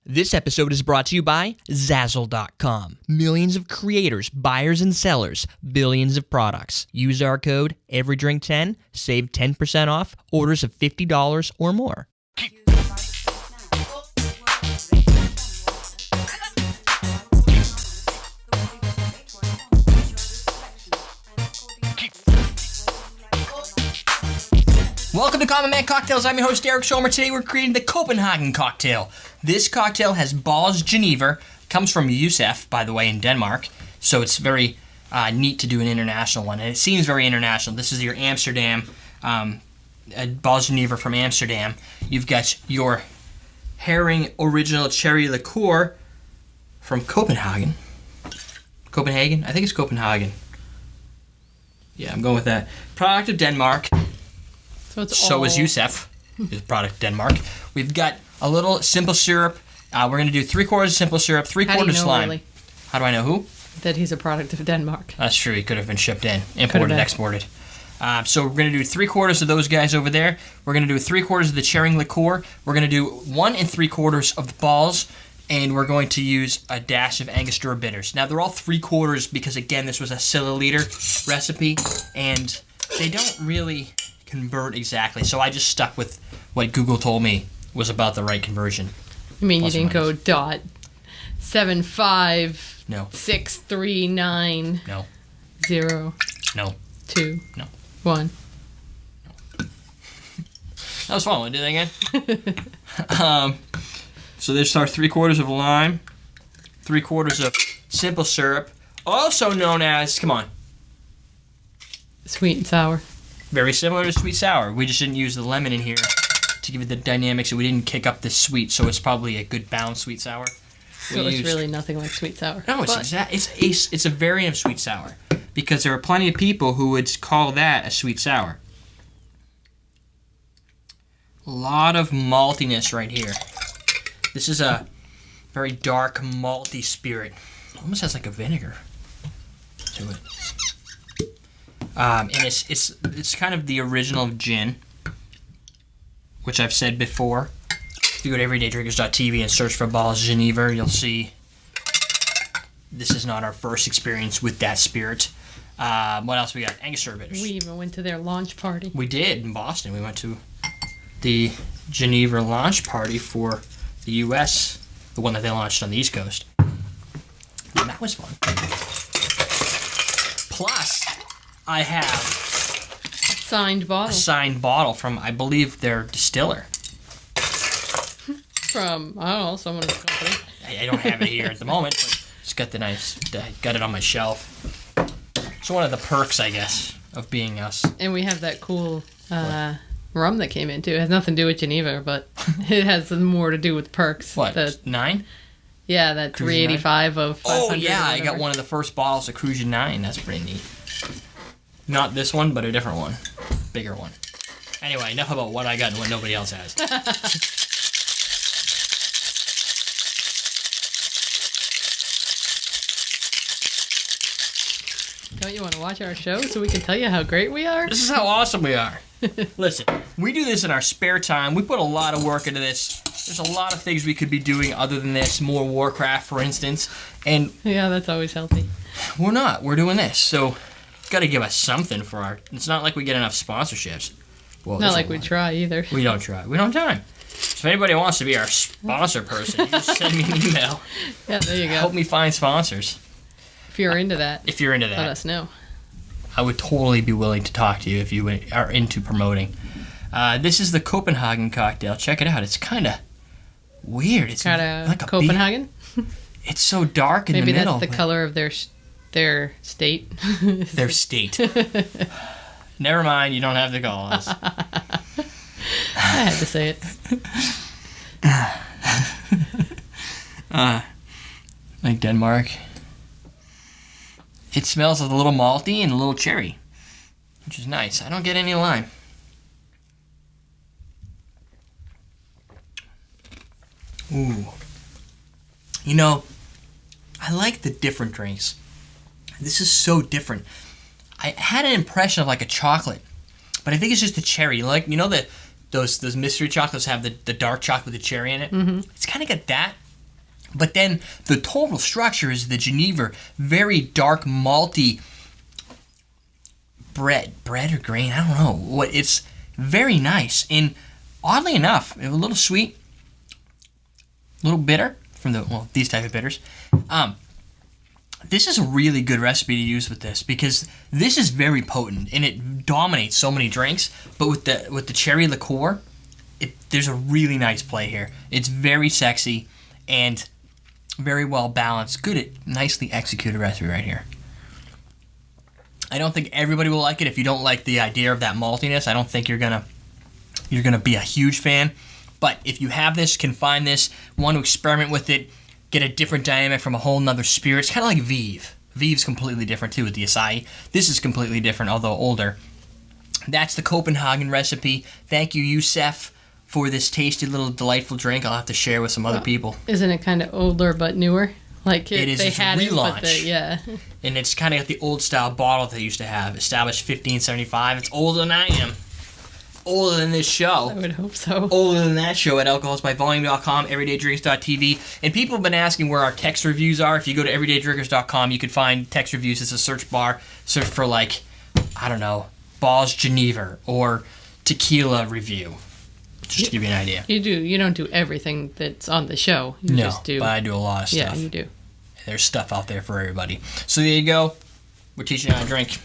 This episode is brought to you by Zazzle.com. Millions of creators, buyers, and sellers, billions of products. Use our code EVERYDRINK10, save 10% off orders of $50 or more. Welcome to Common Man Cocktails. I'm your host, Eric Schomer. Today we're creating the Copenhagen cocktail. This cocktail has Bols Genever. Comes from Yusef, by the way, in Denmark. So it's very neat to do an international one. And it seems very international. This is your Amsterdam, Bols Genever from Amsterdam. You've got your Heering Original Cherry liqueur from Copenhagen. Copenhagen? I think it's Copenhagen. Yeah, I'm going with that. Product of Denmark. So is Yusef, is product Denmark. We've got a little simple syrup. We're going to do 3/4 simple syrup, 3/4 lime. Really? How do I know who? That he's a product of Denmark. That's true. He could have been shipped in, imported, exported. So we're going to do 3/4 of those guys over there. We're going to do 3/4 of the cherry liqueur. We're going to do 1 3/4 of the Bols. And we're going to use a dash of Angostura bitters. Now, they're all 3/4 because, again, this was a milliliter recipe. And they don't really convert exactly, so I just stuck with what Google told me was about the right conversion. You mean you didn't go .75 no 639 no 0 no 2 no 1 no. That was fun. Want to do that again? So there's our 3/4 of lime, 3/4 of simple syrup, also known as, come on, sweet and sour. Very similar to sweet sour. We just didn't use the lemon in here to give it the dynamics, so we didn't kick up the sweet, so it's probably a good balanced sweet sour. So it's really nothing like sweet sour. No, it's a variant of sweet sour, because there are plenty of people who would call that a sweet sour. A lot of maltiness right here. This is a very dark malty spirit. Almost has like a vinegar to it. And it's kind of the original gin, which I've said before. If you go to everydaydrinkers.tv and search for Bols Genever, you'll see this is not our first experience with that spirit. What else we got? Angostura bitters. We even went to their launch party. We did in Boston. We went to the Genever launch party for the U.S., the one that they launched on the East Coast. And that was fun. Plus, I have a signed bottle from, I believe, their distiller. From, I don't know, someone's company. I don't have it here at the moment, but it's got got it on my shelf. It's one of the perks, I guess, of being us. And we have that cool rum that came in, too. It has nothing to do with Geneva, but it has more to do with perks. What, 9? Yeah, that 385 of 500. Oh, yeah, I got one of the first bottles of Cruisin' 9. That's pretty neat. Not this one, but a different one. Bigger one. Anyway, enough about what I got and what nobody else has. Don't you want to watch our show so we can tell you how great we are? This is how awesome we are. Listen, we do this in our spare time. We put a lot of work into this. There's a lot of things we could be doing other than this. More Warcraft, for instance. And yeah, that's always healthy. We're not. We're doing this. So got to give us something for our... It's not like we get enough sponsorships. Well, not like we try either. We don't try. We don't have time. So if anybody wants to be our sponsor person, you just send me an email. Yeah, there you go. Help me find sponsors. If you're into that. If you're into that. Let us know. I would totally be willing to talk to you if you are into promoting. This is the Copenhagen cocktail. Check it out. It's kind of weird. It's kind of like a Copenhagen? It's so dark in the middle. Maybe that's the color of their state. Their state. Never mind, you don't have to call us. I had to say it. Like Denmark. It smells a little malty and a little cherry, which is nice. I don't get any lime. Ooh. You know, I like the different drinks. This is so different. I had an impression of like a chocolate, but I think it's just the cherry. Like, you know, those mystery chocolates have the dark chocolate with the cherry in it? Mm-hmm. It's kind of got that, But then the total structure is the Genever, very dark, malty bread or grain. I don't know. It's very nice. And oddly enough, a little sweet, a little bitter from these type of bitters. This is a really good recipe to use with this because this is very potent and it dominates so many drinks. But with the cherry liqueur, there's a really nice play here. It's very sexy and very well balanced. Nicely executed recipe right here. I don't think everybody will like it. If you don't like the idea of that maltiness, I don't think you're gonna be a huge fan. But if you have this, can find this, want to experiment with it, get a different dynamic from a whole nother spirit. It's kind of like Vive. Vive's completely different too with the acai. This is completely different, although older. That's the Copenhagen recipe. Thank you, Youssef, for this tasty little delightful drink. I'll have to share with some other people. Isn't it kind of older but newer? Like it is. They It's had a relaunch. it, but Yeah. And it's kind of got the old style bottle they used to have, established 1575. It's older than I am. Older than this show. I would hope so. Older than that show at alcoholsbyvolume.com, everydaydrinks.tv. And people have been asking where our text reviews are. If you go to everydaydrinkers.com, you can find text reviews. It's a search bar. Search for, like, I don't know, Bols Genever or tequila review. Just to give you an idea. You don't do everything that's on the show. You just do. But I do a lot of stuff. Yeah, you do. There's stuff out there for everybody. So there you go. We're teaching you how to drink.